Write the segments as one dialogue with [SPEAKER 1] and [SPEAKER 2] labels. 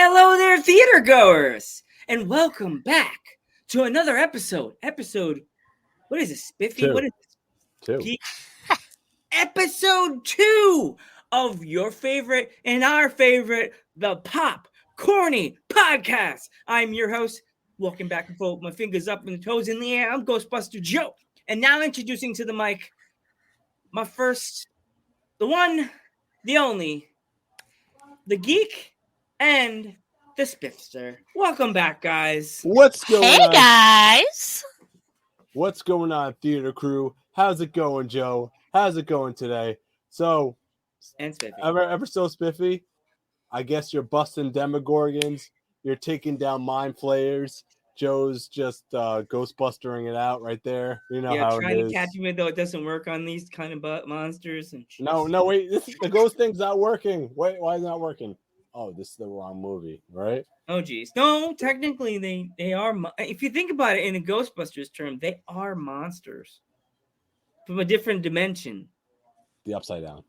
[SPEAKER 1] Hello there, theater goers, and welcome back to another episode. What is this, Spiffy?
[SPEAKER 2] Two.
[SPEAKER 1] What is this?
[SPEAKER 2] Two.
[SPEAKER 1] Episode 2 of your favorite and our favorite, the Pop Corny Podcast. I'm your host, walking back and forth with my fingers up and toes in the air. I'm Ghostbuster Joe. And now introducing to the mic, my first, the one, the only, the geek, and the Spiffster. Welcome back, guys.
[SPEAKER 2] What's going on?
[SPEAKER 3] Hey, guys.
[SPEAKER 2] What's going on, theater crew? How's it going, Joe? How's it going today? So,
[SPEAKER 1] And Spiffy.
[SPEAKER 2] ever so spiffy? I guess you're busting demogorgons. You're taking down mind flayers. Joe's just ghostbustering it out right there. You know how
[SPEAKER 1] trying
[SPEAKER 2] it is.
[SPEAKER 1] to catch me, though it doesn't work on these kind of monsters. And
[SPEAKER 2] No, wait. The ghost thing's not working. Wait, why is it not working? Oh, this is the wrong movie, right?
[SPEAKER 1] Oh, geez. No, technically, they are. If you think about it in a Ghostbusters term, they are monsters from a different dimension.
[SPEAKER 2] The Upside Down.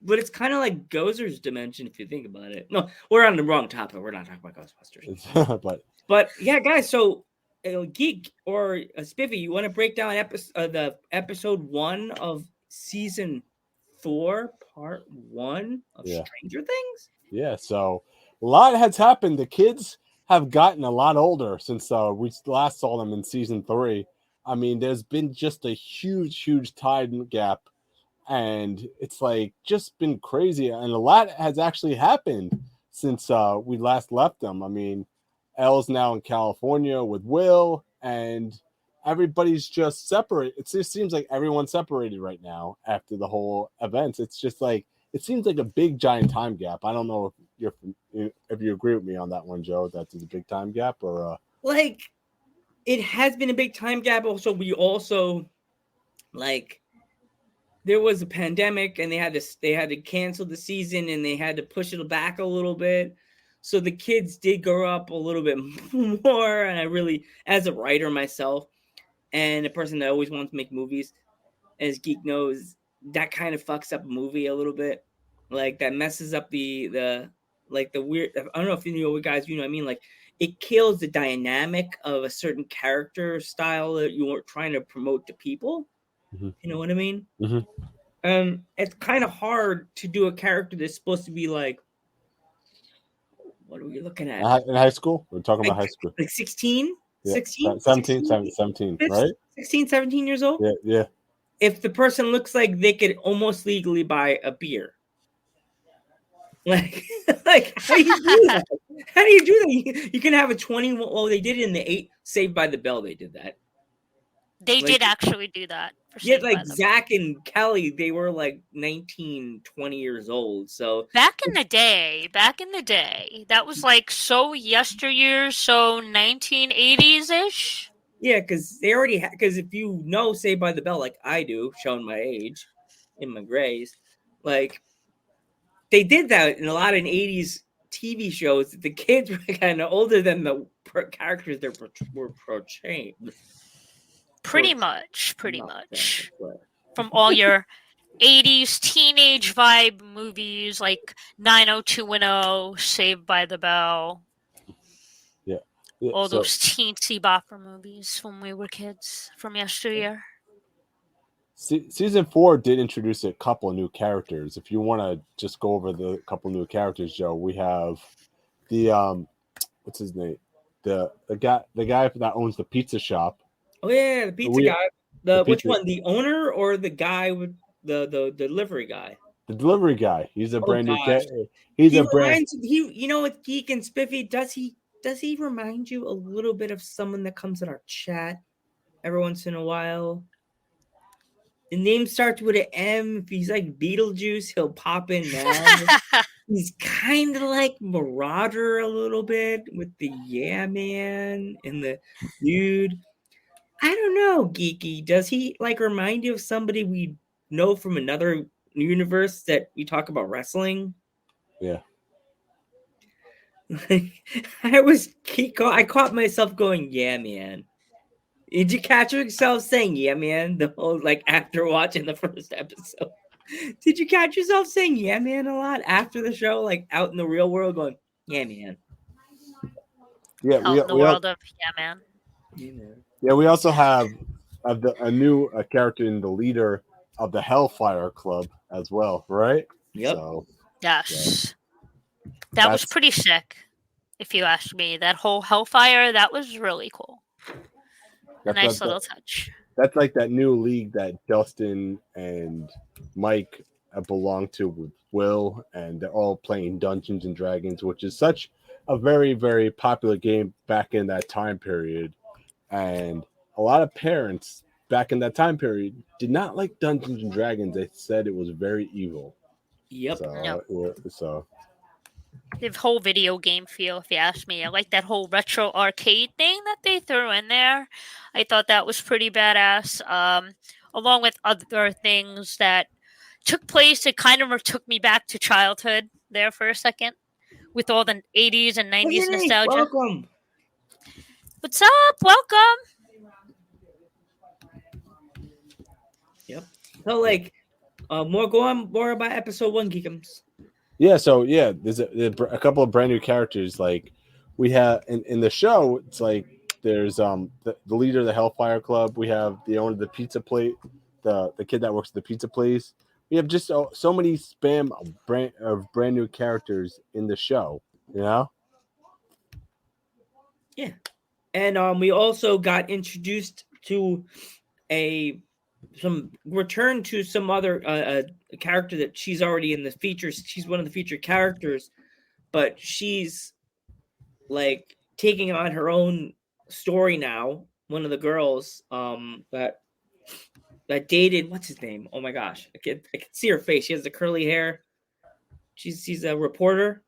[SPEAKER 1] But it's kind of like Gozer's dimension if you think about it. No, we're on the wrong topic. We're not talking about Ghostbusters. But yeah, guys. So, Geek or Spiffy, you want to break down the episode 1 of season 4, part 1 of Stranger Things?
[SPEAKER 2] Yeah, so a lot has happened. The kids have gotten a lot older since we last saw them in season 3. I mean, there's been just a huge time gap, and it's like just been crazy. And a lot has actually happened since we last left them. I mean, Elle's now in California with Will, and everybody's just separate. It just seems like everyone's separated right now after the whole events. It's just like, it seems like a big giant time gap. I don't know if you agree with me on that one, Joe. That is a big time gap, or
[SPEAKER 1] like it has been a big time gap. Also, there was a pandemic, and they had to cancel the season, and they had to push it back a little bit. So the kids did grow up a little bit more. And I really, as a writer myself, and a person that always wants to make movies, as Geek knows, that kind of fucks up a movie a little bit. Like that messes up the weird. I don't know if you know, guys, you know what I mean? Like it kills the dynamic of a certain character style that you were trying to promote to people.
[SPEAKER 2] Mm-hmm.
[SPEAKER 1] You know what I mean?
[SPEAKER 2] Mm-hmm.
[SPEAKER 1] It's kind of hard to do a character that's supposed to be like, what are we looking at?
[SPEAKER 2] In high school? We're talking about high school.
[SPEAKER 1] Like 16?
[SPEAKER 2] Yeah.
[SPEAKER 1] 16?
[SPEAKER 2] 17, right?
[SPEAKER 1] 16, 17 years old?
[SPEAKER 2] Yeah.
[SPEAKER 1] If the person looks like they could almost legally buy a beer. Like how do you do that? How do you do that? You can have a 20. Well, they did it in the 8 Saved by the Bell. They did that.
[SPEAKER 3] They did actually do that.
[SPEAKER 1] Yeah, like Zach and Kelly, they were like 19, 20 years old. So
[SPEAKER 3] back in the day, that was like so yesteryear, so 1980s-ish.
[SPEAKER 1] Yeah, because they already because if you know Saved by the Bell, like I do, showing my age in my grays, like they did that in a lot of 80s TV shows. The kids were kind of older than the characters that were portrayed.
[SPEAKER 3] Pretty much. From all your 80s teenage vibe movies like 90210, Saved by the Bell.
[SPEAKER 2] Yeah,
[SPEAKER 3] all those teensy bopper movies when we were kids from yesteryear.
[SPEAKER 2] Season 4 did introduce a couple of new characters. If you want to just go over the couple new characters, Joe, we have the what's his name? The guy that owns the pizza shop.
[SPEAKER 1] Oh yeah, the pizza guy. Which one? The owner or the guy with the delivery guy?
[SPEAKER 2] The delivery guy. He's a brand new guy.
[SPEAKER 1] You know, with Geek and Spiffy, does he remind you a little bit of someone that comes in our chat every once in a while? The name starts with an M. If he's like Beetlejuice, he'll pop in now. He's kind of like Marauder a little bit with the Yeah Man and the dude. I don't know, Geeky. Does he like remind you of somebody we know from another universe that we talk about wrestling?
[SPEAKER 2] Yeah.
[SPEAKER 1] I caught myself going, yeah, man. Did you catch yourself saying, yeah, man, the whole, like, after watching the first episode? Did you catch yourself saying, yeah, man, a lot after the show, like, out in the real world going, yeah, man?
[SPEAKER 2] Yeah,
[SPEAKER 3] Out in the world of man.
[SPEAKER 2] we also have a new character in the leader of the Hellfire Club as well, right?
[SPEAKER 1] Yep.
[SPEAKER 2] So
[SPEAKER 3] Yes. That was
[SPEAKER 2] that's
[SPEAKER 3] pretty sick, if you ask me. That whole Hellfire, that was really cool. A nice little touch.
[SPEAKER 2] that's like that new league that Justin and Mike belong to with Will, and they're all playing Dungeons and Dragons, which is such a very, very popular game back in that time period. And a lot of parents back in that time period did not like Dungeons and Dragons. They said it was very evil.
[SPEAKER 1] Yep.
[SPEAKER 2] So
[SPEAKER 3] The whole video game feel, if you ask me. I like that whole retro arcade thing that they threw in there. I thought that was pretty badass. Along with other things that took place, it kind of took me back to childhood there for a second with all the 80s and 90s nostalgia.
[SPEAKER 1] Welcome.
[SPEAKER 3] What's up? Welcome.
[SPEAKER 1] Yep. So like, more about episode 1, Geekums.
[SPEAKER 2] yeah, there's a couple of brand new characters. Like we have in the show, it's like there's the leader of the Hellfire Club. We have the owner of the pizza plate, the kid that works at the pizza place. We have just so many spam of brand new characters in the show. You know.
[SPEAKER 1] Yeah. And we also got introduced to some return to some other character that she's already in the features. She's one of the featured characters, but she's like taking on her own story now. One of the girls that dated, what's his name? Oh my gosh, I can see her face. She has the curly hair. She's a reporter.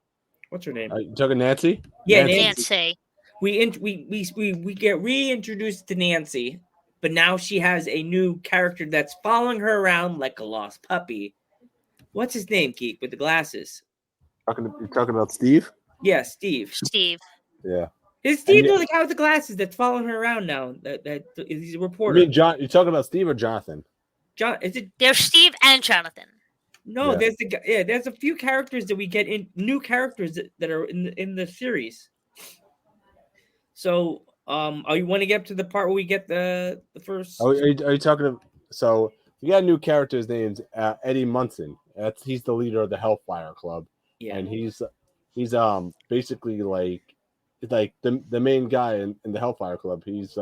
[SPEAKER 1] What's her name?
[SPEAKER 2] Are you talking Nancy?
[SPEAKER 1] Yeah,
[SPEAKER 3] Nancy.
[SPEAKER 1] We get reintroduced to Nancy, but now she has a new character that's following her around like a lost puppy. What's his name, Keith, with the glasses?
[SPEAKER 2] You're talking about Steve?
[SPEAKER 1] Yeah, Steve.
[SPEAKER 2] Yeah.
[SPEAKER 1] Is Steve the guy with the glasses that's following her around now? That he's a reporter.
[SPEAKER 2] You mean John? You're talking about Steve or Jonathan?
[SPEAKER 1] John, is it?
[SPEAKER 3] There's Steve and Jonathan.
[SPEAKER 1] No, there's there's a few characters that we get in, new characters that are in the series. So, you want to get to the part where we get the first?
[SPEAKER 2] Are you talking? So we got a new character. His name's Eddie Munson. He's the leader of the Hellfire Club, and he's basically like the main guy in the Hellfire Club. He's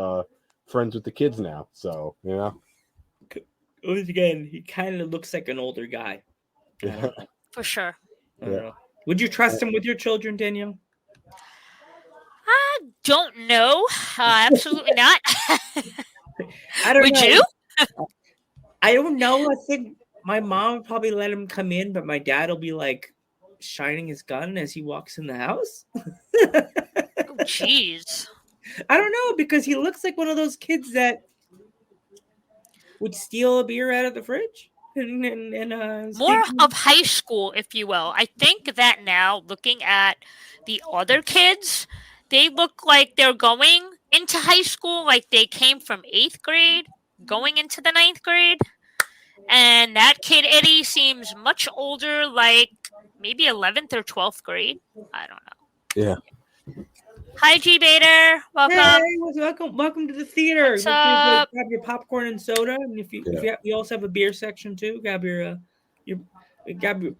[SPEAKER 2] friends with the kids now. So
[SPEAKER 1] Once again, he kind of looks like an older guy.
[SPEAKER 2] Yeah.
[SPEAKER 3] For sure.
[SPEAKER 1] I don't know. Would you trust him with your children, Danielle?
[SPEAKER 3] I don't know. Absolutely not.
[SPEAKER 1] I don't know.
[SPEAKER 3] Would you?
[SPEAKER 1] I don't know. I think my mom would probably let him come in, but my dad will be like shining his gun as he walks in the house.
[SPEAKER 3] Oh, jeez.
[SPEAKER 1] I don't know, because he looks like one of those kids that would steal a beer out of the fridge.
[SPEAKER 3] More of high school, if you will. I think that now, looking at the other kids, they look like they're going into high school, like they came from 8th grade, going into the 9th grade. And that kid, Eddie, seems much older, like maybe 11th or 12th grade. I don't know.
[SPEAKER 2] Yeah.
[SPEAKER 3] Hi, G Bader. Welcome.
[SPEAKER 1] Hey, welcome to the theater.
[SPEAKER 3] What's up?
[SPEAKER 1] Grab your popcorn and soda, and if you we also have a beer section too. Grab your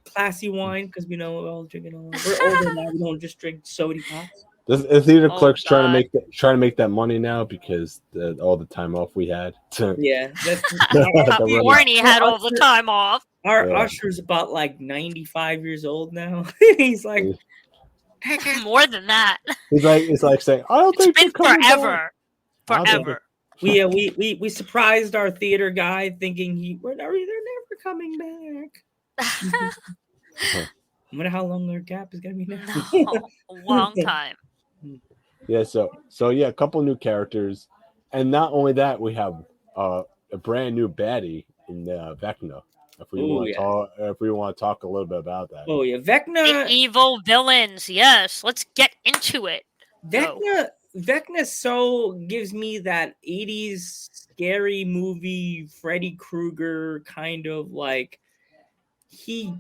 [SPEAKER 1] classy wine, because we know we're all drinking. We're older now. We don't just drink soda pops.
[SPEAKER 2] The theater clerk's trying to make that money now because all the time off we had.
[SPEAKER 1] Yeah,
[SPEAKER 3] Warnie had all the time off.
[SPEAKER 1] Our usher's about like 95 years old now. He's like
[SPEAKER 3] more than that.
[SPEAKER 2] It's like saying, I don't think
[SPEAKER 3] it's been forever.
[SPEAKER 1] We surprised our theater guy thinking they're never coming back. I wonder how long their gap is gonna be now.
[SPEAKER 3] A long time.
[SPEAKER 2] Yeah, so a couple new characters, and not only that, we have a brand new baddie in Vecna. If we want to talk a little bit about that.
[SPEAKER 1] Oh yeah, Vecna.
[SPEAKER 3] The evil villains. Yes, let's get into it.
[SPEAKER 1] Vecna so gives me that 80s scary movie Freddy Krueger kind of like, he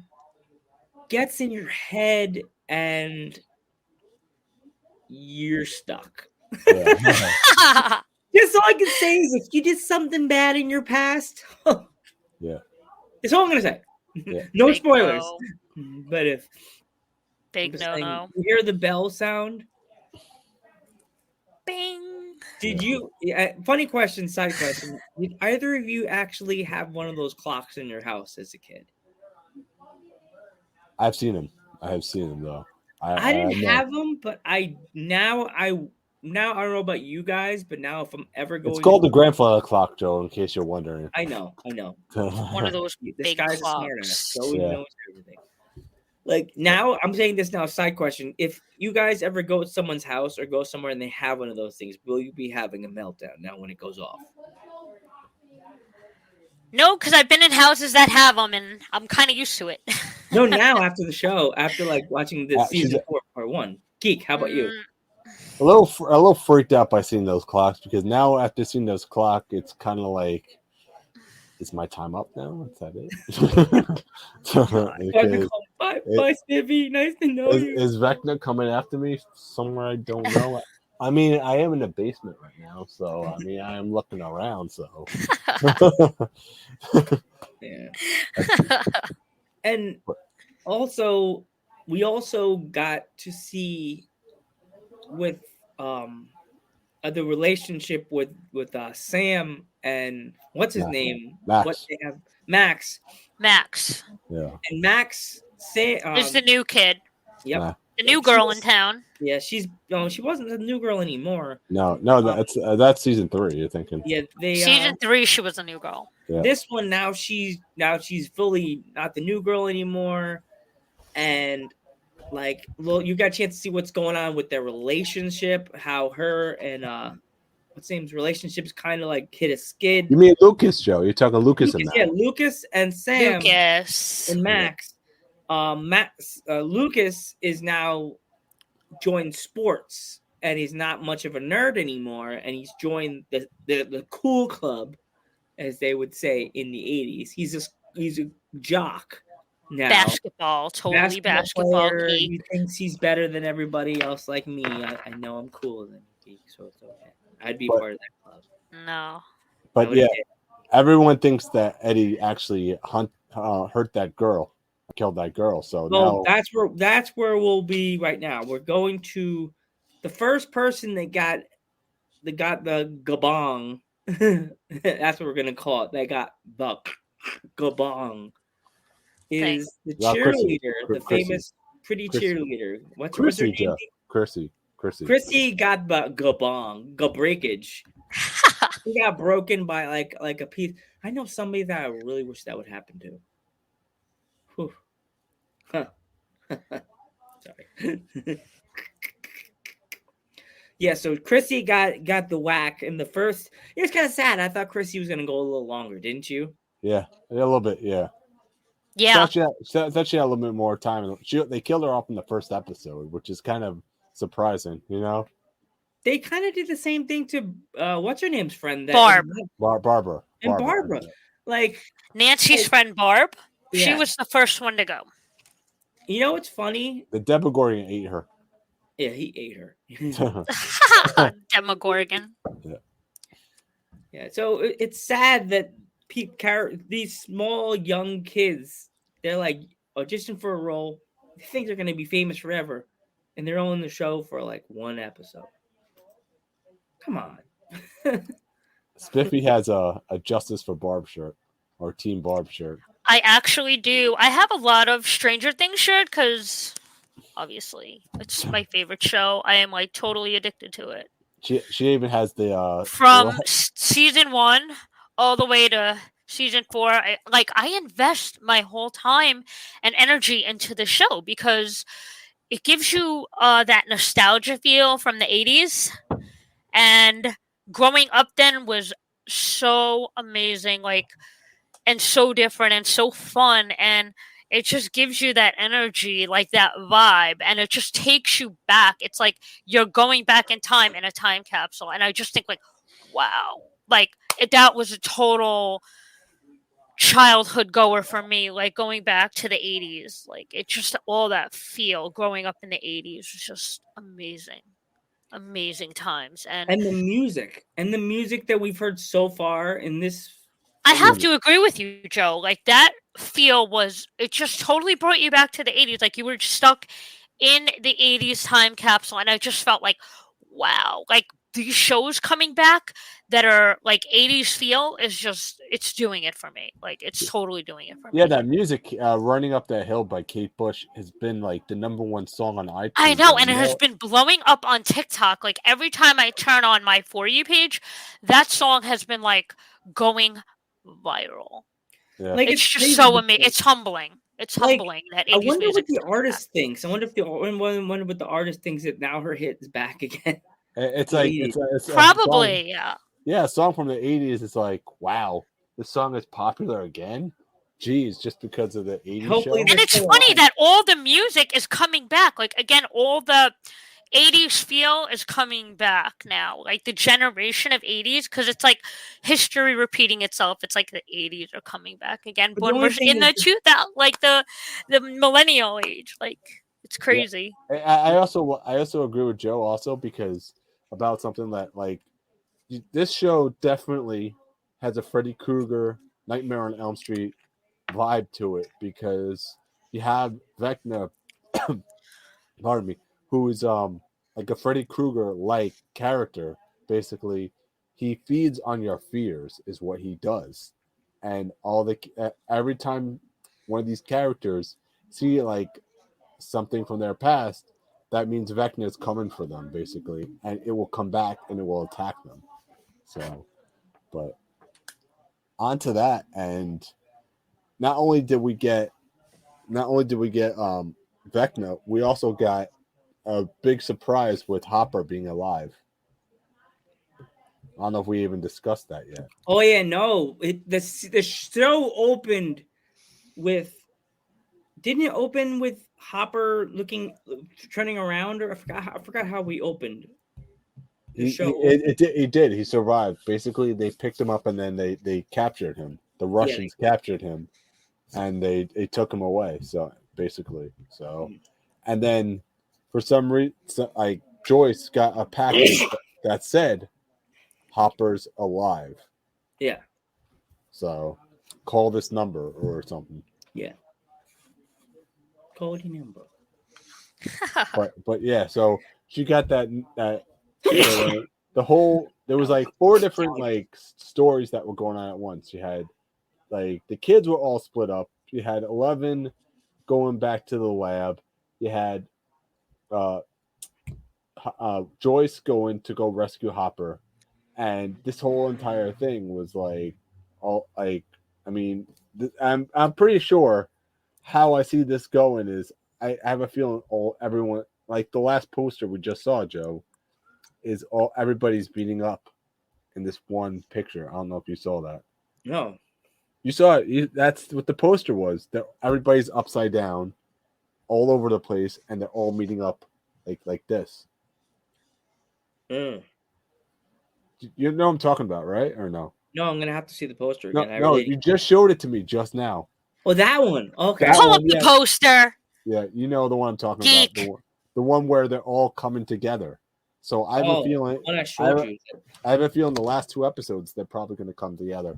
[SPEAKER 1] gets in your head and you're stuck.
[SPEAKER 2] Yeah.
[SPEAKER 1] Just all I can say is if you did something bad in your past,
[SPEAKER 2] Yeah.
[SPEAKER 1] that's all I'm gonna say.
[SPEAKER 2] Yeah.
[SPEAKER 1] No
[SPEAKER 3] Big
[SPEAKER 1] spoilers.
[SPEAKER 3] no.
[SPEAKER 1] But if I'm
[SPEAKER 3] Big
[SPEAKER 1] just
[SPEAKER 3] no
[SPEAKER 1] saying,
[SPEAKER 3] no.
[SPEAKER 1] you hear the bell sound.
[SPEAKER 3] Bing.
[SPEAKER 1] Did you? Funny question, side question. Did either of you actually have one of those clocks in your house as a kid?
[SPEAKER 2] I've seen him. I have seen him though.
[SPEAKER 1] I didn't
[SPEAKER 2] know.
[SPEAKER 1] have them, but I don't know about you guys, but now if I'm ever going,
[SPEAKER 2] It's called the grandfather clock, Joe. In case you're wondering.
[SPEAKER 1] I know.
[SPEAKER 3] One of those
[SPEAKER 1] This
[SPEAKER 3] big
[SPEAKER 1] guy's a smart ass.
[SPEAKER 3] clocks.
[SPEAKER 1] So he knows everything. Like now, I'm saying this now. Side question: if you guys ever go to someone's house or go somewhere and they have one of those things, will you be having a meltdown now when it goes off?
[SPEAKER 3] No, because I've been in houses that have them, and I'm kind of used to it.
[SPEAKER 1] No, now after the show, after like watching the season 4 part 1. Geek, how about you?
[SPEAKER 2] A little freaked out by seeing those clocks because now after seeing those clock, it's kind of like, is my time up now? Is that it?
[SPEAKER 1] Bye, Stevie. Nice to know you.
[SPEAKER 2] Is Vecna coming after me somewhere I don't know? I mean, I am in the basement right now, so I mean, I am looking around. So,
[SPEAKER 1] yeah. And also, we also got to see with the relationship with Sam and what's his name?
[SPEAKER 2] Max.
[SPEAKER 1] What they have? Max.
[SPEAKER 2] Yeah.
[SPEAKER 1] And Max
[SPEAKER 3] is the new kid.
[SPEAKER 1] Yep.
[SPEAKER 2] Nah.
[SPEAKER 3] The new girl in town.
[SPEAKER 1] Yeah, she wasn't the new girl anymore.
[SPEAKER 2] No, that's season 3. You're thinking?
[SPEAKER 1] Yeah,
[SPEAKER 3] season 3 she was a new girl.
[SPEAKER 2] Yeah.
[SPEAKER 1] This one now she's fully not the new girl anymore, and like, well, you got a chance to see what's going on with their relationship, how her and what's his name's relationships kind of like hit a skid.
[SPEAKER 2] You mean Lucas, Joe? You're talking Lucas and Max.
[SPEAKER 1] Yeah, Lucas and Sam.
[SPEAKER 3] Lucas
[SPEAKER 1] and Max. Lucas is now joined sports, and he's not much of a nerd anymore, and he's joined the cool club, as they would say in the 80s. He's a jock now.
[SPEAKER 3] Basketball
[SPEAKER 1] player.
[SPEAKER 3] geek.
[SPEAKER 1] He thinks he's better than everybody else like me. I know I'm cooler than geek, so it's okay. I'd be part of that club.
[SPEAKER 3] No.
[SPEAKER 2] But yeah, everyone thinks that Eddie actually hurt that girl, killed that girl. So now
[SPEAKER 1] that's where we'll be right now. We're going to the first person that got the gabong. That's what we're gonna call it. They got the gabong. Is the cheerleader, the famous pretty cheerleader? What's her name? Chrissy got gabong, breakage. He got broken by like a piece. I know somebody that I really wish that would happen to. Whew. Huh. Sorry. Yeah, so Chrissy got the whack in the first. It was kind of sad. I thought Chrissy was gonna go a little longer, didn't you?
[SPEAKER 2] Yeah, a little bit. Yeah.
[SPEAKER 3] Yeah.
[SPEAKER 2] She had a little bit more time. They killed her off in the first episode, which is kind of surprising, you know.
[SPEAKER 1] They kind of did the same thing to what's her name's friend?
[SPEAKER 2] Barbara.
[SPEAKER 1] And Barbara. Like
[SPEAKER 3] Nancy's friend Barb.
[SPEAKER 1] Yeah.
[SPEAKER 3] She was the first one to go.
[SPEAKER 1] You know what's funny?
[SPEAKER 2] The Demogorgon ate her.
[SPEAKER 1] Yeah, he ate her.
[SPEAKER 3] Demogorgon.
[SPEAKER 1] Yeah. So it's sad that these small young kids, they're like audition for a role. They think they're going to be famous forever, and they're all in the show for like one episode. Come on.
[SPEAKER 2] Spiffy has a Justice for Barb shirt or Team Barb shirt.
[SPEAKER 3] I actually do. I have a lot of Stranger Things shirt because obviously it's my favorite show. I am like totally addicted to it.
[SPEAKER 2] She even has the
[SPEAKER 3] from season 1 all the way to season 4. I invest my whole time and energy into the show because it gives you that nostalgia feel from the 80s, and growing up then was so amazing, and so different and so fun, and it just gives you that energy, like that vibe, and it just takes you back. It's like you're going back in time in a time capsule, and I just think wow, that was a total childhood goer for me, going back to the 80s. It just all that feel growing up in the 80s was just amazing. amazing times. And
[SPEAKER 1] the music that we've heard so far in this.
[SPEAKER 3] I have to agree with you, Joe. Like that feel it just totally brought you back to the 80s. Like you were stuck in the 80s time capsule. And I just felt like, wow, like these shows coming back that are like 80s feel it's doing it for me. Like it's totally doing it for me.
[SPEAKER 2] Yeah, that music, Running Up That Hill by Kate Bush, has been like the #1 song on iTunes.
[SPEAKER 3] I know, and it has been blowing up on TikTok. Like every time I turn on my For You page, that song has been like going viral.
[SPEAKER 2] Yeah.
[SPEAKER 1] Like
[SPEAKER 3] it's just so amazing. It's humbling. It's
[SPEAKER 1] like,
[SPEAKER 3] humbling that 80s
[SPEAKER 1] I wonder
[SPEAKER 3] music
[SPEAKER 1] what the artist thinks. I wonder what the artist thinks that now her hit is back again.
[SPEAKER 2] It's like it's
[SPEAKER 3] probably yeah.
[SPEAKER 2] Yeah, a song from the 80s. It's like, wow, this song is popular again. Jeez, just because of the 80s
[SPEAKER 1] Hopefully
[SPEAKER 2] show.
[SPEAKER 3] And it's funny that all the music is coming back. Like again, all the 80s feel is coming back now. Like the generation of 80s, because it's like history repeating itself. It's like the 80s are coming back again. But when we're in the 2000, like the millennial age, like it's crazy.
[SPEAKER 2] Yeah. I also agree with Joe also because about something that like this show definitely has a Freddy Krueger, Nightmare on Elm Street vibe to it because you have Vecna, pardon me, who is like a Freddy Krueger like character. Basically, he feeds on your fears is what he does, and every time one of these characters see like something from their past, that means Vecna is coming for them basically, and it will come back and it will attack them. So, but onto that, and not only did we get Vecna, we also got a big surprise with Hopper being alive. I don't know if we even discussed that yet.
[SPEAKER 1] Oh yeah, no. The show opened with. Didn't it open with Hopper turning around, or I forgot how we opened.
[SPEAKER 2] It did. He survived. Basically, they picked him up and then they captured him. The Russians captured him, and they took him away. So basically, and then for some reason, like Joyce got a package that said Hopper's alive.
[SPEAKER 1] Yeah.
[SPEAKER 2] So call this number or something.
[SPEAKER 1] Yeah. Cody number.
[SPEAKER 2] but yeah, so she got that the whole there was like 4 different like stories that were going on at once. You had like the kids were all split up. You had 11 going back to the lab. You had Joyce going to go rescue Hopper, and this whole entire thing was like all like I mean I'm pretty sure how I see this going is I have a feeling everyone like the last poster we just saw, Joe, is everybody's beating up in this one picture. I don't know if you saw that.
[SPEAKER 1] No.
[SPEAKER 2] You saw it. That's what the poster was. That everybody's upside down, all over the place, and they're all meeting up like this.
[SPEAKER 1] Mm.
[SPEAKER 2] You know what I'm talking about, right? Or no?
[SPEAKER 1] No, I'm gonna have to see the poster again.
[SPEAKER 2] No, you just showed it to me just now.
[SPEAKER 1] Oh, that one. Okay.
[SPEAKER 3] Pull up the poster.
[SPEAKER 2] Yeah, you know the one I'm talking about. The one where they're all coming together. So I have a feeling.
[SPEAKER 1] What I showed you.
[SPEAKER 2] I have a feeling the last 2 episodes they're probably going to come together.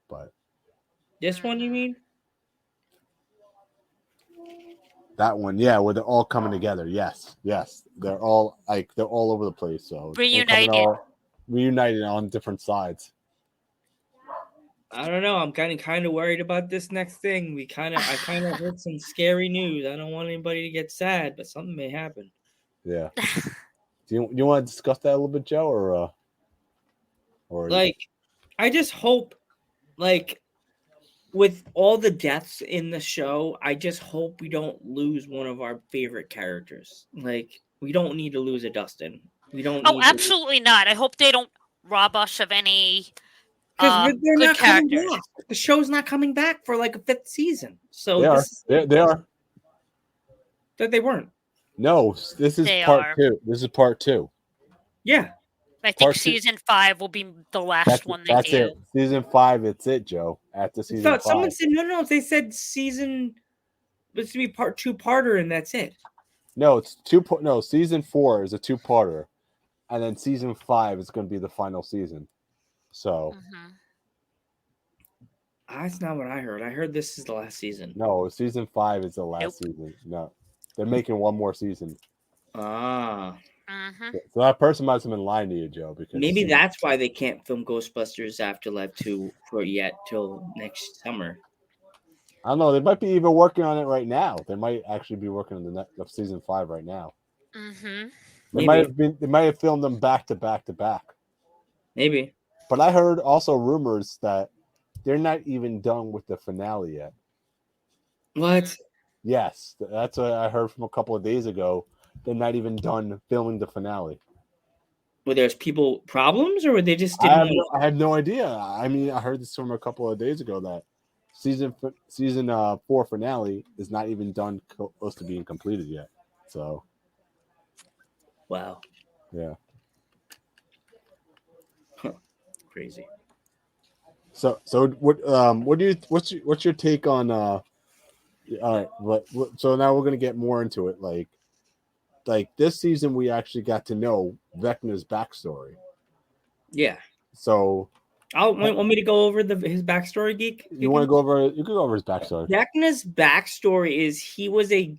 [SPEAKER 2] But
[SPEAKER 1] this one, you mean?
[SPEAKER 2] That one, yeah, where they're all coming together. Yes, they're all over the place. So reunited on different sides.
[SPEAKER 1] I don't know. I'm kind of worried about this next thing. I kind of heard some scary news. I don't want anybody to get sad, but something may happen.
[SPEAKER 2] Yeah. Do you want to discuss that a little bit, Joe, or
[SPEAKER 1] like, I just hope, like, with all the deaths in the show, I just hope we don't lose one of our favorite characters. Like, we don't need to lose a Dustin. We don't.
[SPEAKER 3] Oh, absolutely not. I hope they don't rob us of any.
[SPEAKER 1] Because they're
[SPEAKER 3] good
[SPEAKER 1] not
[SPEAKER 3] characters.
[SPEAKER 1] coming back. The show's not coming back for like a 5th season. So
[SPEAKER 2] they are.
[SPEAKER 1] That they weren't.
[SPEAKER 2] No, this is part 2. This is part 2.
[SPEAKER 1] Yeah.
[SPEAKER 3] I think season 5 will be the last one they do.
[SPEAKER 2] That's it. Season 5, it's it, Joe. After season 5.
[SPEAKER 1] Someone said no. They said season was to be part 2-parter, and that's it.
[SPEAKER 2] No, it's 2. No, season 4 is a 2-parter. and then season 5 is going to be the final season. So
[SPEAKER 1] That's not what I heard. I heard this is the last season.
[SPEAKER 2] no, season 5 is the last season. No, they're making one more season.
[SPEAKER 1] Ah.
[SPEAKER 2] So that person must have been lying to you, Joe. Because
[SPEAKER 1] maybe that's why they can't film Ghostbusters Afterlife 2 till next summer.
[SPEAKER 2] I don't know. They might be even working on it right now. They might actually be working on the season 5 right now. They might have filmed them back to back to back.
[SPEAKER 1] Maybe.
[SPEAKER 2] But I heard also rumors that they're not even done with the finale yet.
[SPEAKER 1] What?
[SPEAKER 2] Yes, that's what I heard from a couple of days ago. They're not even done filming the finale.
[SPEAKER 1] Were there's people problems, or were they just
[SPEAKER 2] I have no idea. I mean, I heard this from a couple of days ago that season 4 finale is not even done, close to being completed yet. So,
[SPEAKER 1] wow,
[SPEAKER 2] yeah,
[SPEAKER 1] crazy.
[SPEAKER 2] So what's your take on all right, so now we're gonna get more into it. Like this season, we actually got to know Vecna's backstory.
[SPEAKER 1] Yeah.
[SPEAKER 2] So,
[SPEAKER 1] want me to go over his backstory, Geek?
[SPEAKER 2] You want to go over? You can go over his backstory.
[SPEAKER 1] Vecna's backstory is he was a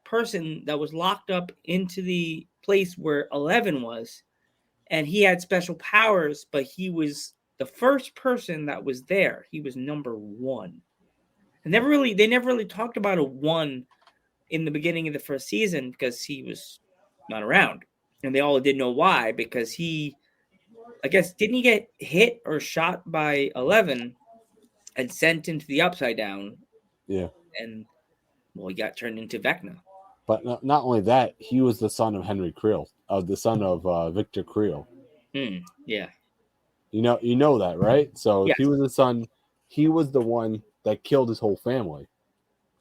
[SPEAKER 1] person that was locked up into the place where 11 was, and he had special powers, but he was the first person that was there. He was number 1. They never really talked about a 1 in the beginning of the first season because he was not around, and they all didn't know why, because I guess, didn't he get hit or shot by 11 and sent into the Upside Down?
[SPEAKER 2] Yeah.
[SPEAKER 1] And, well, he got turned into Vecna.
[SPEAKER 2] But not only that, he was the son of Henry Creel, the son of Victor Creel.
[SPEAKER 1] Yeah.
[SPEAKER 2] You know that, right? So
[SPEAKER 1] yes.
[SPEAKER 2] He was the son. He was the one that killed his whole family.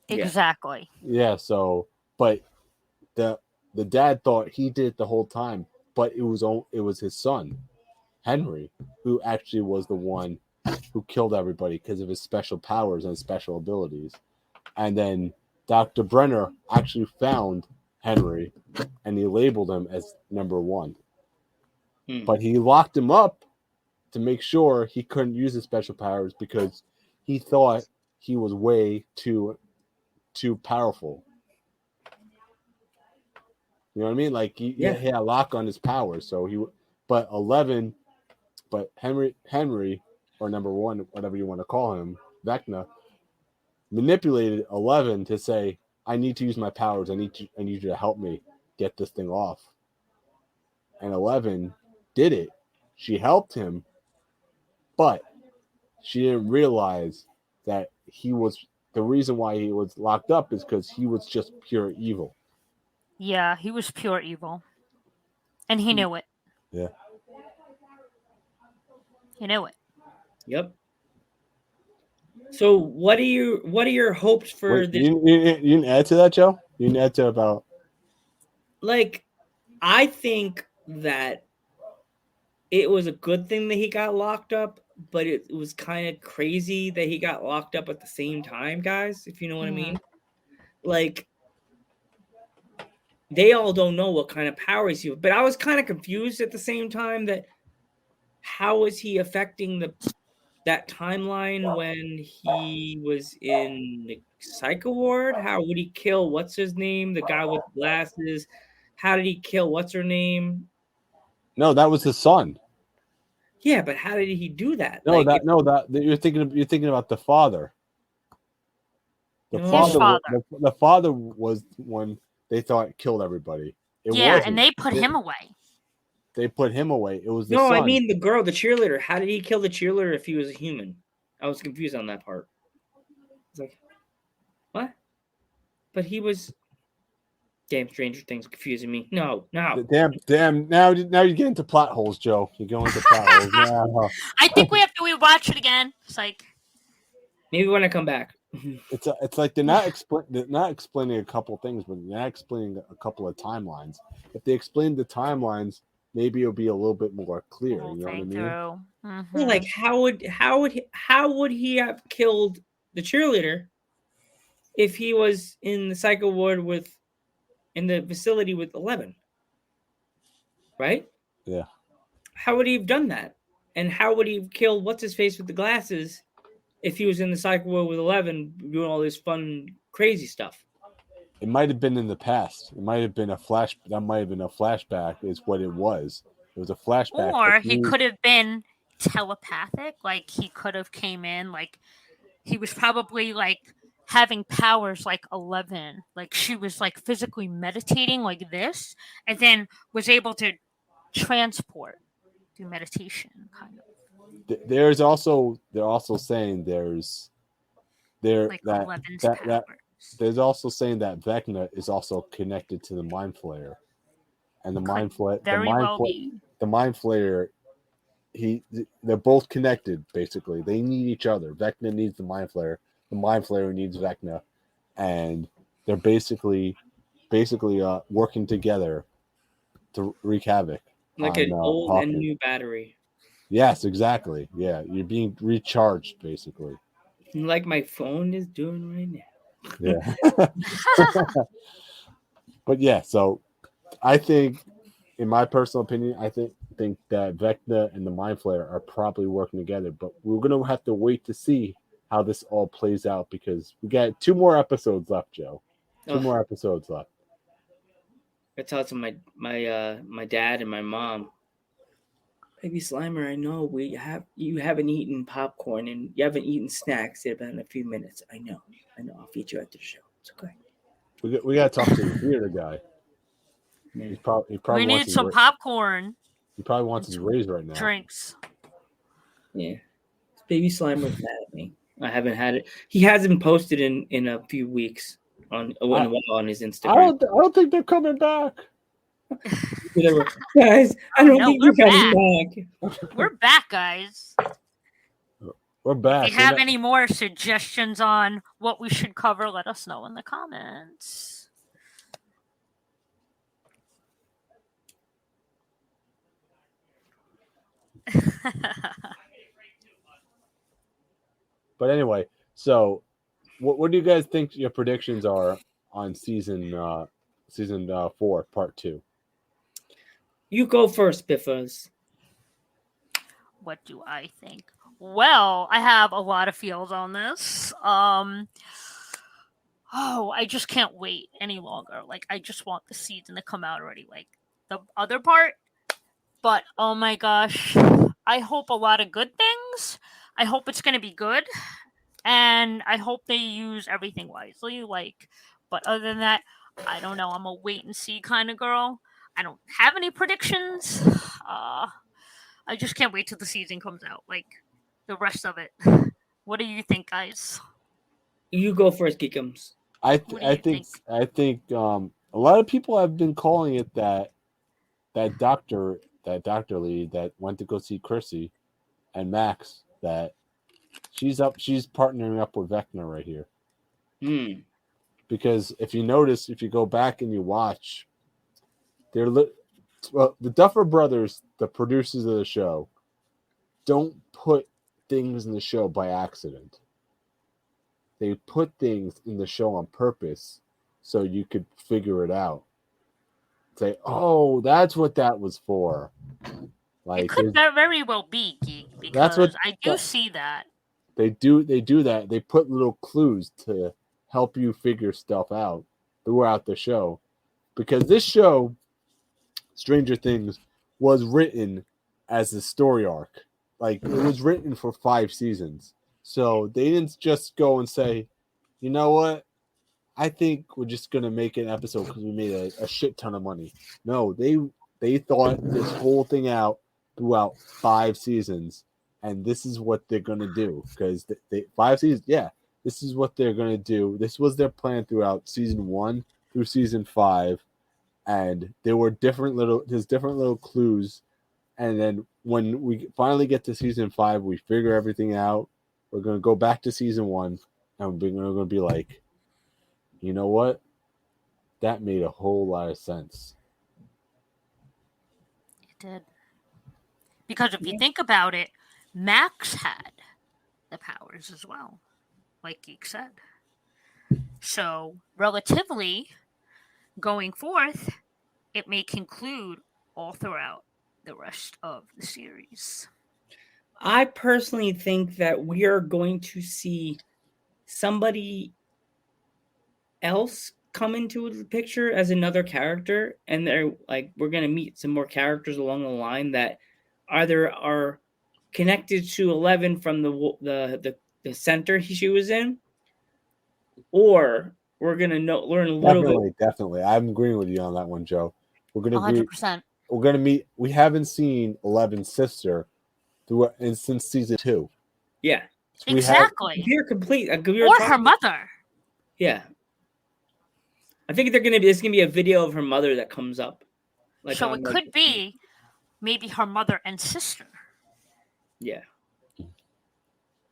[SPEAKER 3] Exactly.
[SPEAKER 2] Yeah. So, but the dad thought he did it the whole time, but it was his son, Henry, who actually was the one who killed everybody because of his special powers and special abilities. And then Dr. Brenner actually found Henry, and he labeled him as number 1. But he locked him up to make sure he couldn't use his special powers because he thought he was way too powerful. You know what I mean? Like he had a lock on his powers. So but Henry, or number 1, whatever you want to call him, Vecna, manipulated 11 to say, I need to use my powers. I need you to help me get this thing off. And 11 did it. She helped him, but she didn't realize that the reason why he was locked up is because he was just pure evil.
[SPEAKER 3] Yeah, he was pure evil. And he knew it.
[SPEAKER 2] Yeah.
[SPEAKER 3] He knew it.
[SPEAKER 1] Yep. So what are your hopes for this?
[SPEAKER 2] You didn't add to that, Joe? You didn't add to about...
[SPEAKER 1] Like, I think that it was a good thing that he got locked up, but it was kind of crazy that he got locked up at the same time, guys, if you know what I mean. Like, they all don't know what kind of powers he, but I was kind of confused at the same time that how is he affecting that timeline when he was in the psycho ward? How would he kill what's his name, the guy with glasses? How did he kill what's her name?
[SPEAKER 2] No, that was his son.
[SPEAKER 1] Yeah, but how did he do that?
[SPEAKER 2] No, you're thinking about the father. The father was one they thought killed everybody.
[SPEAKER 3] And they put him away.
[SPEAKER 2] They put him away. It was the son.
[SPEAKER 1] I mean the girl, the cheerleader. How did he kill the cheerleader if he was a human? I was confused on that part. It's like, what? But he was... Damn, Stranger Things confusing me. No.
[SPEAKER 2] Damn. Now you get into plot holes, Joe. You're going into plot holes now.
[SPEAKER 3] I think we have to rewatch it again. It's like,
[SPEAKER 1] maybe when I come back.
[SPEAKER 2] It's like they're not explaining a couple things, but they're not explaining a couple of timelines. If they explain the timelines, maybe it'll be a little bit more clear. You know what I mean?
[SPEAKER 1] Well, like how would he have killed the cheerleader if he was in the psycho ward with in the facility with 11. Right?
[SPEAKER 2] Yeah.
[SPEAKER 1] How would he have done that? And how would he have killed what's his face with the glasses if he was in the cycle world with 11 doing all this fun, crazy stuff?
[SPEAKER 2] It might have been in the past. It might have been a flash. That might have been a flashback. Is what it was. It was a flashback.
[SPEAKER 3] Or he could have been telepathic. Like he could have came in. Like he was probably like having powers like 11. Like she was like physically meditating like this, and then was able to transport through meditation, kind of.
[SPEAKER 2] They're also saying there's
[SPEAKER 3] Like 11's powers.
[SPEAKER 2] there's also saying that Vecna is also connected to the Mind Flayer, and the Mind Flayer, the Mind Flayer, they're both connected. Basically, they need each other. Vecna needs the Mind Flayer. The Mind Flayer needs Vecna, and they're basically working together to wreak havoc.
[SPEAKER 1] Like an old Hawkins. And new battery.
[SPEAKER 2] Yes, exactly. Yeah, you're being recharged, basically.
[SPEAKER 1] Like my phone is doing right now.
[SPEAKER 2] Yeah. But yeah, so I think, in my personal opinion, I think that Vecna and the Mind Flayer are probably working together. But we're gonna have to wait to see how this all plays out, because we got 2 more episodes left, Joe. 2 more episodes left.
[SPEAKER 1] I talked to my dad and my mom. Baby Slimer, I know you haven't eaten popcorn and you haven't eaten snacks in about a few minutes. I know. I'll feed you after the show. It's okay.
[SPEAKER 2] We got to talk to the theater guy. Yeah. He probably
[SPEAKER 3] we need some popcorn.
[SPEAKER 2] He probably wants his raise right now.
[SPEAKER 3] Drinks.
[SPEAKER 1] Yeah. Baby Slimer's mad at me. I haven't had it. He hasn't posted in a few weeks on his Instagram.
[SPEAKER 2] I don't think they're coming back.
[SPEAKER 1] Guys, I don't think we're coming
[SPEAKER 3] back. We're back, guys.
[SPEAKER 2] We're back.
[SPEAKER 3] If you have any more suggestions on what we should cover, let us know in the comments.
[SPEAKER 2] But anyway, so what do you guys think your predictions are on season 4, part 2?
[SPEAKER 1] You go first, Biffers.
[SPEAKER 3] What do I think? Well, I have a lot of feels on this. I just can't wait any longer. Like, I just want the season to come out already. Like the other part. But oh my gosh, I hope a lot of good things. I hope it's gonna be good, and I hope they use everything wisely. But other than that, I don't know. I'm a wait and see kind of girl. I don't have any predictions. I just can't wait till the season comes out. Like the rest of it. What do you think, guys?
[SPEAKER 1] You go first, Geekums.
[SPEAKER 2] I think a lot of people have been calling it that Dr. Lee that went to go see Chrissy and Max, that she's partnering up with Vecna right here. Because if you notice, if you go back and you watch, the Duffer Brothers, the producers of the show, don't put things in the show by accident. They put things in the show on purpose so you could figure it out. Say, oh, that's what that was for. Like,
[SPEAKER 3] it could very well be, Geek, because I do see that.
[SPEAKER 2] They do that. They put little clues to help you figure stuff out throughout the show. Because this show, Stranger Things, was written as a story arc. Like, it was written for 5 seasons. So they didn't just go and say, you know what? I think we're just going to make an episode because we made a shit ton of money. No, they thought this whole thing out throughout 5 seasons. And this is what they're going to do. Because 5 seasons, this is what they're going to do. This was their plan throughout season 1 through season 5. And there were different little clues. And then when we finally get to season 5, we figure everything out. We're going to go back to season 1. And we're going to be like, you know what? That made a whole lot of sense.
[SPEAKER 3] It did. Because if you think about it, Max had the powers as well, like Geek said. So, relatively, going forth, it may conclude all throughout the rest of the series.
[SPEAKER 1] I personally think that we are going to see somebody else come into the picture as another character, and they're like, we're going to meet some more characters along the line that either are connected to 11 from the center she was in, or we're going to learn a little bit.
[SPEAKER 2] Definitely. I'm agreeing with you on that one, Joe. We're going to agree.
[SPEAKER 3] 100%.
[SPEAKER 2] We're going to meet. We haven't seen 11's sister since season 2.
[SPEAKER 1] Yeah,
[SPEAKER 2] So
[SPEAKER 3] exactly.
[SPEAKER 1] We're complete.
[SPEAKER 3] Or her mother.
[SPEAKER 1] Yeah, I think there's gonna be a video of her mother that comes up.
[SPEAKER 3] So it could be maybe her mother and sister.
[SPEAKER 1] Yeah.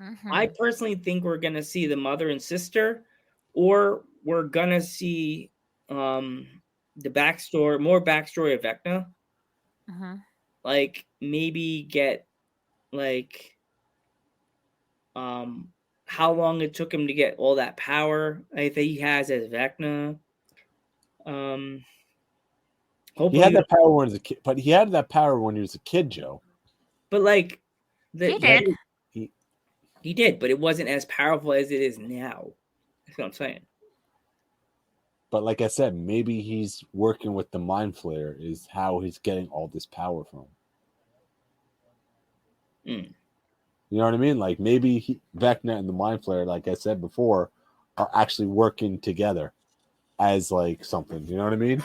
[SPEAKER 3] Mm-hmm.
[SPEAKER 1] I personally think we're gonna see the mother and sister, or we're gonna see the backstory, more backstory of Vecna.
[SPEAKER 3] Mm-hmm.
[SPEAKER 1] Like maybe get how long it took him to get all that power I think he has as Vecna. Hopefully
[SPEAKER 2] he had that power when he was a kid, but he had that power when he was a kid, Joe.
[SPEAKER 1] But like
[SPEAKER 3] he did.
[SPEAKER 1] He did, but it wasn't as powerful as it is now. That's what I'm saying.
[SPEAKER 2] But like I said, maybe he's working with the Mind Flayer is how he's getting all this power from.
[SPEAKER 1] Mm.
[SPEAKER 2] You know what I mean? Like maybe Vecna and the Mind Flayer, like I said before, are actually working together as like something. You know what I mean?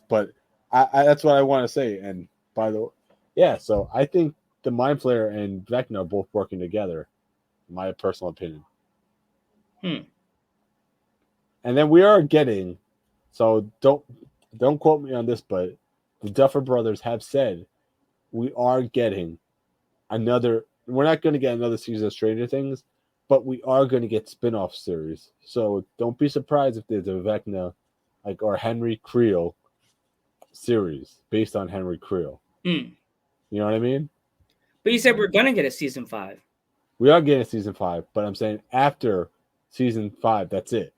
[SPEAKER 2] But I that's what I want to say. And by the way, yeah, so I think the Mind Flayer and Vecna are both working together, in my personal opinion. And then we are getting, so don't quote me on this, but the Duffer Brothers have said we are getting another. We're not going to get another season of Stranger Things, but we are going to get spin-off series. So don't be surprised if there's a Vecna, or Henry Creel series based on Henry Creel.
[SPEAKER 1] Mm.
[SPEAKER 2] You know what I mean?
[SPEAKER 1] But you said we're going to get a season 5.
[SPEAKER 2] We are getting a season 5, but I'm saying after season 5, that's it.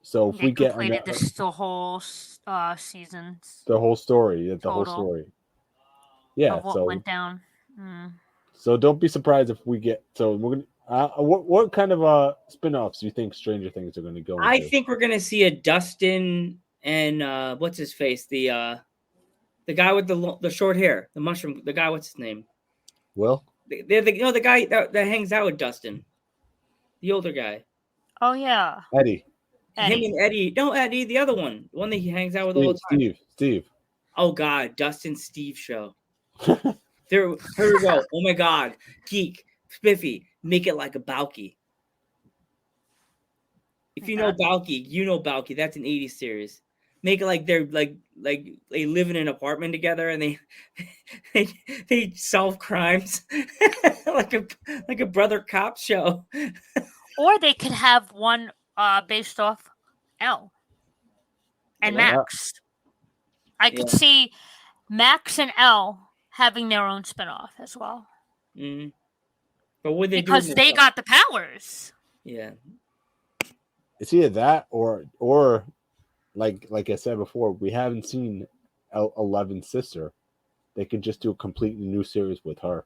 [SPEAKER 2] So if we get
[SPEAKER 3] the whole season,
[SPEAKER 2] the whole story, yeah.
[SPEAKER 3] What went down. Mm.
[SPEAKER 2] So don't be surprised if we get. So we're gonna. What kind of spin-offs do you think Stranger Things are going to go into?
[SPEAKER 1] I think we're going to see a Dustin and what's his face, the guy with the short hair, the mushroom, the guy. What's his name?
[SPEAKER 2] Will.
[SPEAKER 1] The guy that hangs out with Dustin, the older guy.
[SPEAKER 3] Oh yeah,
[SPEAKER 2] Eddie.
[SPEAKER 1] Him and Eddie. No, Eddie, the other one, the one that he hangs out with all the time.
[SPEAKER 2] Steve.
[SPEAKER 1] Oh God, Dustin Steve show. Here we go. Oh my God, Geek, Spiffy, make it like a Balky. If you know Balky, you know Balky. That's an '80s series. Make it like they're like they live in an apartment together and they solve crimes like a brother cop show.
[SPEAKER 3] Or they could have one based off Elle and Max. I could see Max and Elle having their own spinoff as well.
[SPEAKER 1] Mm-hmm. But would they
[SPEAKER 3] because they got the powers?
[SPEAKER 1] Yeah.
[SPEAKER 2] It's either that or like I said before, we haven't seen 11's sister. They could just do a completely new series with her.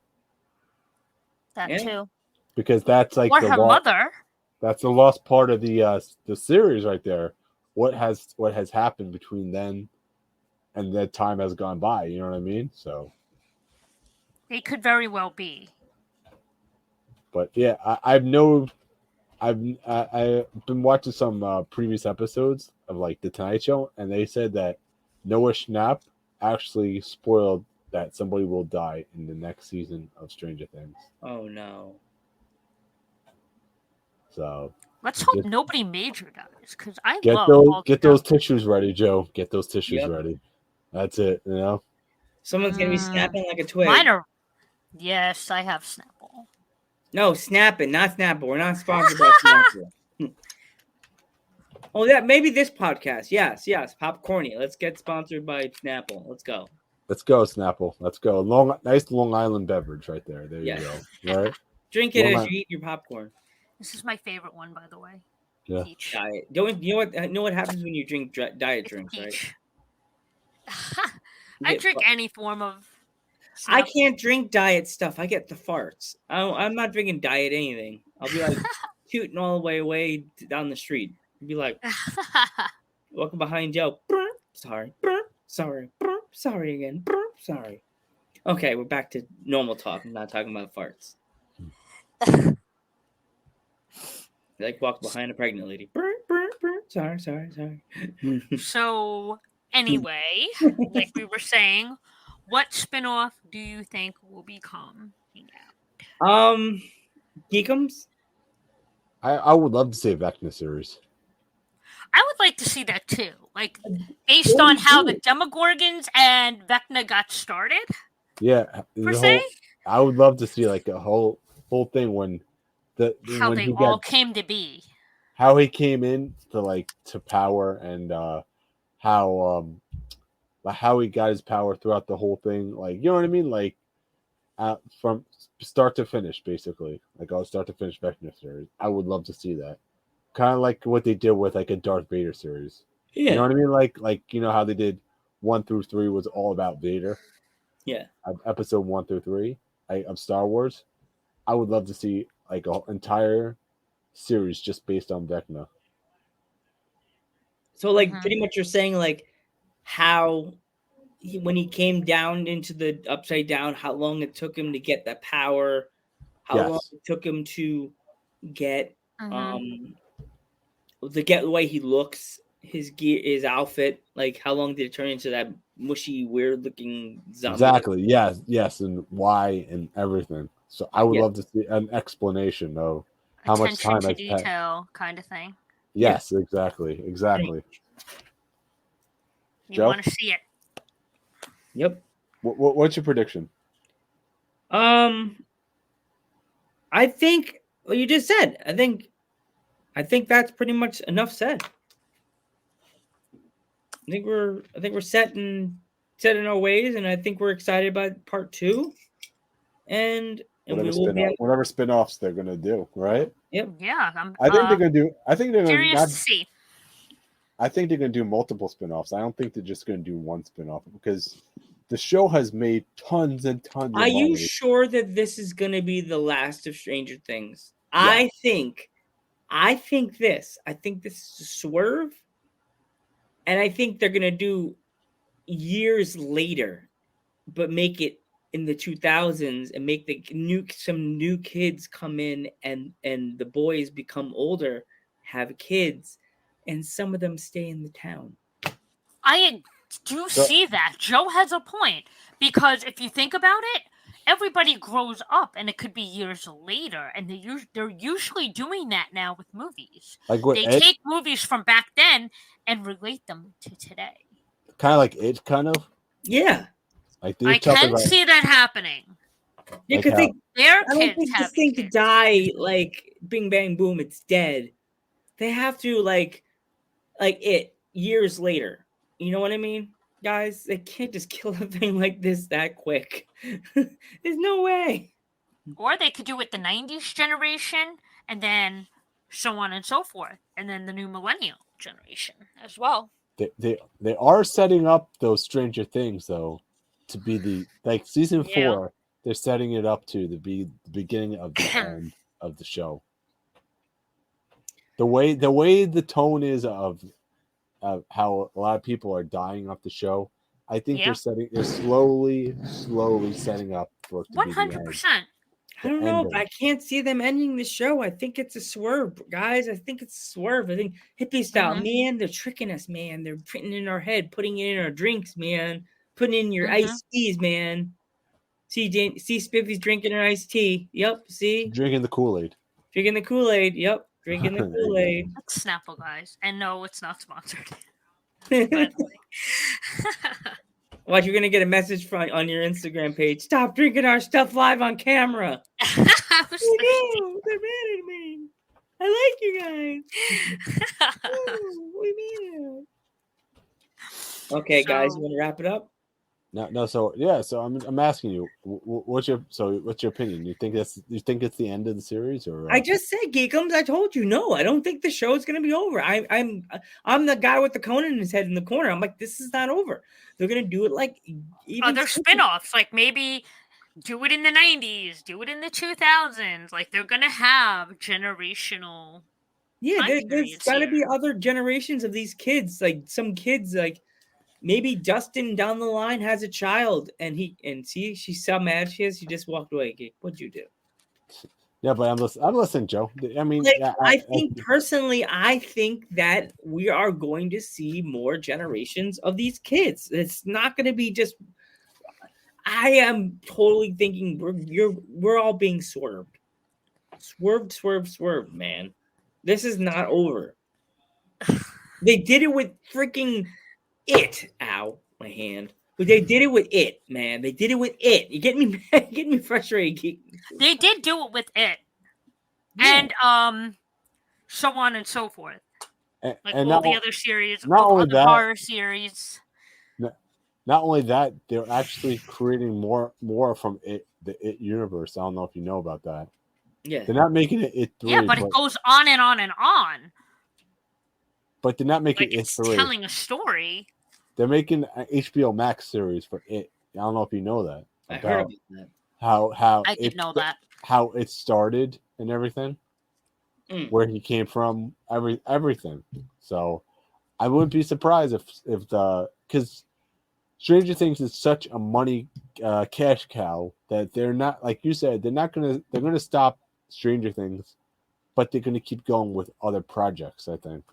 [SPEAKER 3] That too.
[SPEAKER 2] Because that's like
[SPEAKER 3] or her mother.
[SPEAKER 2] That's the lost part of the series right there. What has happened between then and that time has gone by? You know what I mean? So
[SPEAKER 3] it could very well be.
[SPEAKER 2] But yeah, I've been watching some previous episodes of like the Tonight Show, and they said that Noah Schnapp actually spoiled that somebody will die in the next season of Stranger Things.
[SPEAKER 1] Oh no!
[SPEAKER 2] So
[SPEAKER 3] let's hope nobody major dies, because I
[SPEAKER 2] get those tissues ready, Joe. Get those tissues ready. That's it. You know,
[SPEAKER 1] someone's gonna be snapping like a twig.
[SPEAKER 3] Mine are. Yes, I have Snapple.
[SPEAKER 1] No, Snapping, not Snapple. We're not sponsored by Snapple. Oh, yeah, maybe this podcast. Yes, Popcorny. Let's get sponsored by Snapple. Let's go.
[SPEAKER 2] Let's go, Snapple. Let's go. Nice Long Island beverage right there. There you go. Right?
[SPEAKER 1] Drink it as you eat your popcorn.
[SPEAKER 3] This is my favorite one, by the way.
[SPEAKER 2] Yeah.
[SPEAKER 3] Peach.
[SPEAKER 1] diet. You know what happens when you drink diet
[SPEAKER 3] It's
[SPEAKER 1] drinks, right?
[SPEAKER 3] peach.
[SPEAKER 1] You
[SPEAKER 3] I
[SPEAKER 1] get
[SPEAKER 3] drink any form of
[SPEAKER 1] I
[SPEAKER 3] stuff.
[SPEAKER 1] can't drink diet stuff. I get the farts. I'm not drinking diet anything. I'll be like shooting all the way down the street. Be like walking behind Joe. Sorry, sorry, sorry again. Sorry. Okay, we're back to normal talk. I'm not talking about farts. Like walk behind a pregnant lady. Sorry, sorry.
[SPEAKER 3] So, anyway, like we were saying, what spin-off do you think will be coming out?
[SPEAKER 1] Geekums?
[SPEAKER 2] I would love to see a Vecna series.
[SPEAKER 3] I would like to see that too. Like, based on how the Demogorgons and Vecna got started,
[SPEAKER 2] Yeah,
[SPEAKER 3] per
[SPEAKER 2] the
[SPEAKER 3] se,
[SPEAKER 2] whole. I would love to see like a whole thing when
[SPEAKER 3] how
[SPEAKER 2] when
[SPEAKER 3] they
[SPEAKER 2] he
[SPEAKER 3] all
[SPEAKER 2] got
[SPEAKER 3] came to be.
[SPEAKER 2] how he came in to power and how he got his power throughout the whole thing. Like, you know what I mean? Like from start to finish, basically. Like, I'll start to finish Vecna series. I would love to see that. Kind of like what they did with like a Darth Vader series.
[SPEAKER 1] Yeah.
[SPEAKER 2] You know what I mean? Like you know how they did 1 through 3 was all about Vader.
[SPEAKER 1] Yeah.
[SPEAKER 2] Episode 1 through 3 of Star Wars. I would love to see like an entire series just based on Vecna.
[SPEAKER 1] So, like, pretty much you're saying, like, how when he came down into the upside down, how long it took him to get the power, how long it took him to get the way he looks, his gear, his outfit, like how long did it turn into that mushy, weird looking zombie?
[SPEAKER 2] Exactly. Yes, and why and everything. So I would love to see an explanation of how much time
[SPEAKER 3] to
[SPEAKER 2] has passed.
[SPEAKER 3] detail kind of thing.
[SPEAKER 2] Yes, exactly.
[SPEAKER 3] You want to see it?
[SPEAKER 1] Yep.
[SPEAKER 2] What's your prediction?
[SPEAKER 1] I think what you just said. I think that's pretty much enough said. I think we're set in our ways, and I think we're excited about part 2. And
[SPEAKER 2] whatever spin-offs they're gonna do, right?
[SPEAKER 1] Yep.
[SPEAKER 3] Yeah,
[SPEAKER 2] I think they're gonna do. I think they're
[SPEAKER 3] curious
[SPEAKER 2] gonna
[SPEAKER 3] to see.
[SPEAKER 2] I think they're gonna do multiple spin-offs. I don't think they're just gonna do one spin-off because the show has made tons and tons of money.
[SPEAKER 1] Are you sure that this is gonna be the last of Stranger Things? Yeah. I think this is a swerve, and I think they're gonna do years later, but make it in the 2000s and make some new kids come in, and the boys become older, have kids, and some of them stay in the town.
[SPEAKER 3] I do see that. Joe has a point, because if you think about it, everybody grows up, and it could be years later, and they're usually doing that now with movies.
[SPEAKER 2] Like what
[SPEAKER 3] they
[SPEAKER 2] Ed,
[SPEAKER 3] take movies from back then and relate them to today.
[SPEAKER 2] Kind of like it, kind of.
[SPEAKER 1] Yeah.
[SPEAKER 2] Like
[SPEAKER 3] I can see that happening.
[SPEAKER 1] Yeah, because
[SPEAKER 2] like
[SPEAKER 3] their
[SPEAKER 1] I don't think this thing to die like bing bang boom, it's dead. They have to like it years later. You know what I mean, guys? They can't just kill a thing like this that quick. There's no way.
[SPEAKER 3] Or they could do it the 90s generation, and then so on and so forth, and then the new millennial generation as well.
[SPEAKER 2] They are setting up those Stranger Things though to be the like season 4. They're setting it up to be the beginning of the end of the show. The way the tone is of how a lot of people are dying off the show, I think they're slowly setting up for it to
[SPEAKER 3] 100%.
[SPEAKER 1] I don't know, but I can't see them ending the show. I think it's a swerve, guys. I think it's a swerve. I think hippie style, man. They're tricking us, man. They're putting it in our head, putting it in our drinks, man. Putting in your iced teas, man. See, Spiffy's drinking her iced tea. Yep. See,
[SPEAKER 2] drinking the Kool-Aid.
[SPEAKER 1] Drinking the Kool-Aid. Yep. Drinking the Kool-Aid.
[SPEAKER 3] That's Snapple, guys. And no, it's not sponsored.
[SPEAKER 1] Watch, you're gonna get a message on your Instagram page. Stop drinking our stuff live on camera. They're mad at me. I like you guys. Okay, guys, you want to wrap it up?
[SPEAKER 2] No. So yeah. So I'm asking you, what's your opinion? You think it's the end of the series, or
[SPEAKER 1] I just said, Geekums. I told you, no. I don't think the show is going to be over. I'm the guy with the cone in his head in the corner. I'm like, this is not over. They're going to do it like even
[SPEAKER 3] other spin-offs, like maybe do it in the 90s, do it in the 2000s. Like they're gonna have generational.
[SPEAKER 1] Yeah,
[SPEAKER 3] time
[SPEAKER 1] there's
[SPEAKER 3] periods
[SPEAKER 1] got to
[SPEAKER 3] here.
[SPEAKER 1] be other generations of these kids. Like some kids, like maybe Dustin down the line has a child, and see, she's so mad she is. She just walked away. Geek, what'd you do?
[SPEAKER 2] yeah? But I'm listening, Joe. I mean,
[SPEAKER 1] Like, I think personally, I think that we are going to see more generations of these kids. It's not going to be just. I am totally thinking we're all being swerved, swerved, man. This is not over. They did it with freaking it. Ow, my hand. But they did it with it, man. They did it with it. You get me frustrated.
[SPEAKER 3] They did do it with it,
[SPEAKER 1] Yeah.
[SPEAKER 3] and so on and so forth. Like
[SPEAKER 2] and
[SPEAKER 3] all the other series,
[SPEAKER 2] not
[SPEAKER 3] all the
[SPEAKER 2] only
[SPEAKER 3] other
[SPEAKER 2] that,
[SPEAKER 3] horror series.
[SPEAKER 2] not only that, they're actually creating more from the It universe. I don't know if you know about that.
[SPEAKER 1] Yeah.
[SPEAKER 2] They're not making it 3.
[SPEAKER 3] Yeah, but it goes on and on and on.
[SPEAKER 2] But they're not making
[SPEAKER 3] Like
[SPEAKER 2] it
[SPEAKER 3] it's
[SPEAKER 2] 3.
[SPEAKER 3] telling a story.
[SPEAKER 2] They're making an HBO Max series for it. I don't know if you know that.
[SPEAKER 1] I heard about that.
[SPEAKER 2] How
[SPEAKER 3] I did know that.
[SPEAKER 2] How it started and everything, where he came from, everything. So I wouldn't be surprised if because Stranger Things is such a money cash cow that they're not, like you said, they're gonna stop Stranger Things, but they're gonna keep going with other projects. I think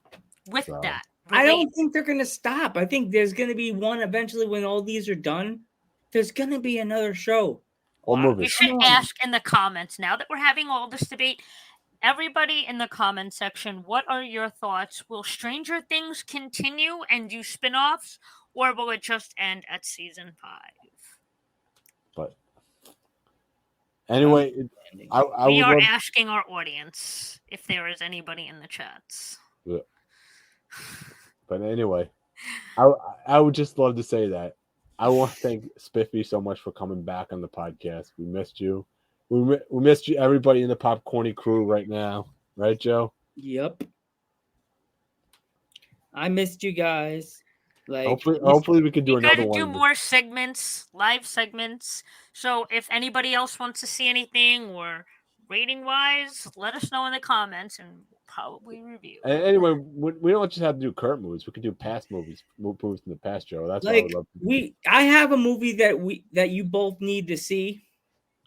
[SPEAKER 3] with that.
[SPEAKER 1] I don't think they're going to stop. I think there's going to be one eventually when all these are done. There's going to be another show.
[SPEAKER 2] Or movie.
[SPEAKER 3] We should ask in the comments, now that we're having all this debate, everybody in the comment section, what are your thoughts? Will Stranger Things continue and do spin-offs, or will it just end at season 5?
[SPEAKER 2] But anyway,
[SPEAKER 3] we are asking our audience if there is anybody in the chats.
[SPEAKER 2] Yeah. But anyway, I would just love to say that I want to thank Spiffy so much for coming back on the podcast. We missed you. We missed you, everybody in the Popcorny crew right now. Right, Joe?
[SPEAKER 1] Yep. I missed you guys. Like,
[SPEAKER 2] hopefully we can do another one.
[SPEAKER 3] Do more segments, live segments. So if anybody else wants to see anything or rating wise, let us know in the comments and we'll probably review.
[SPEAKER 2] Anyway, we don't just have to do current movies. We could do past movies in the past, Joe. That's
[SPEAKER 1] like
[SPEAKER 2] what I would love to do.
[SPEAKER 1] I have a movie that you both need to see.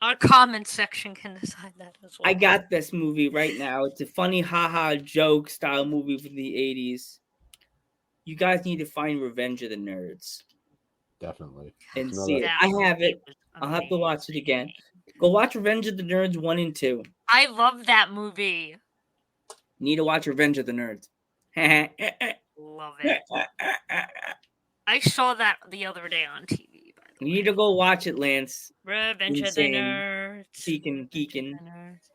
[SPEAKER 3] Our comment section can decide that as well.
[SPEAKER 1] I got this movie right now. It's a funny haha joke style movie from the 80s. You guys need to find Revenge of the Nerds.
[SPEAKER 2] Definitely.
[SPEAKER 1] And see it. I have it. I'll have to watch it again. Go watch Revenge of the Nerds 1 and 2.
[SPEAKER 3] I love that movie.
[SPEAKER 1] Need to watch Revenge of the Nerds.
[SPEAKER 3] Love it. I saw that the other day on TV.
[SPEAKER 1] You need to go watch it, Lance.
[SPEAKER 3] Revenge of the Nerds.
[SPEAKER 1] Geekin'.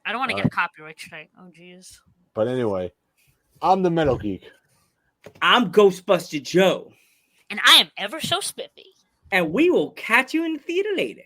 [SPEAKER 3] I don't want to get a copyright strike. Oh, jeez.
[SPEAKER 2] But anyway, I'm the Metal Geek.
[SPEAKER 1] I'm Ghostbuster Joe.
[SPEAKER 3] And I am ever so spiffy.
[SPEAKER 1] And we will catch you in the theater later.